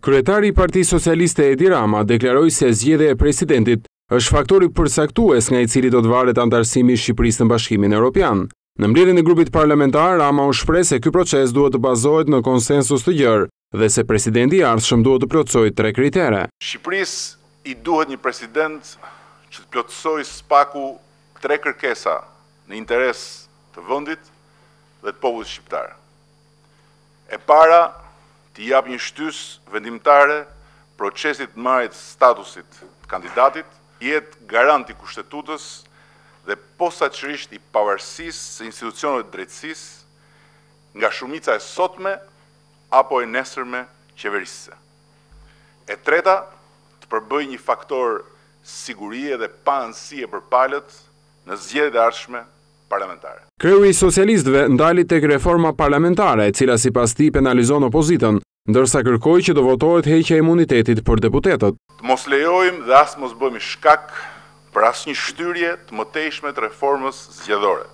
Kryetari i Partisë Socialiste Edi Rama deklaroi se zgjedhja e presidentit është faktori përcaktues nga i cili do të varet anëtarësimi i Shqipërisë në Bashkimin Evropian. Në mbledhjen e grupit parlamentar, Rama u shpreh se ky proces duhet të bazohet në konsensus të gjerë dhe se presidenti i ardhshëm duhet të plotësojë 3 kritere. Shqipërisë i duhet një president që të plotësojë spaku 3 kërkesa në interes të vendit dhe të popullit shqiptar. E para, të jap një shtysë vendimtare procesit të marrjes statusit të kandidatit, jetë garant i kushtetutës dhe posaçërisht i pavarësisë së institucioneve të drejtësisë nga shumica e sotme apo e nesërme qeverisëse. E treta, të përbëjë një faktor sigurie dhe paanësie për palët në zgjedhjet e ardhshme parlamentare. Kreu i socialistëve ndali tek reforma parlamentare, e cila sipas tij penalizon opozitën, ndërsa kërkoi që do votohet heqja e imunitetit për deputetët. Të mos lejojmë dhe as mos bëhemi shkak për asnjë shtyrje të mëtejshme të reformës zgjedhore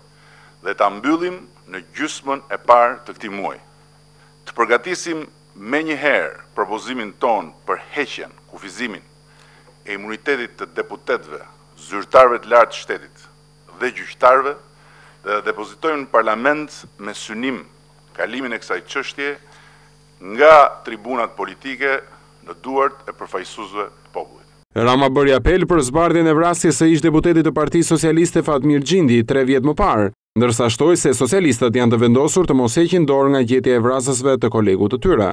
dhe ta mbyllim në gjysmën e parë të këtij muaji. Të përgatisim menjëherë propozimin ton për heqjen, kufizimin e imunitetit të deputetëve, zyrtarëve të lartë të shtetit dhe gjyqtarëve dhe depozitojmë në parlament me synim kalimin e kësaj çështje nga tribunat politike në duart e përfaqësuesve të popullit. Rama bëri apel për zbardhjen e vrasjes së ish-deputetit të Partisë Socialiste Fatmir Gjindi 3 vjet më parë, ndërsa shtoi se socialistët janë të vendosur të mos heqin dorë nga gjetja e vrasësve të kolegut të tyre.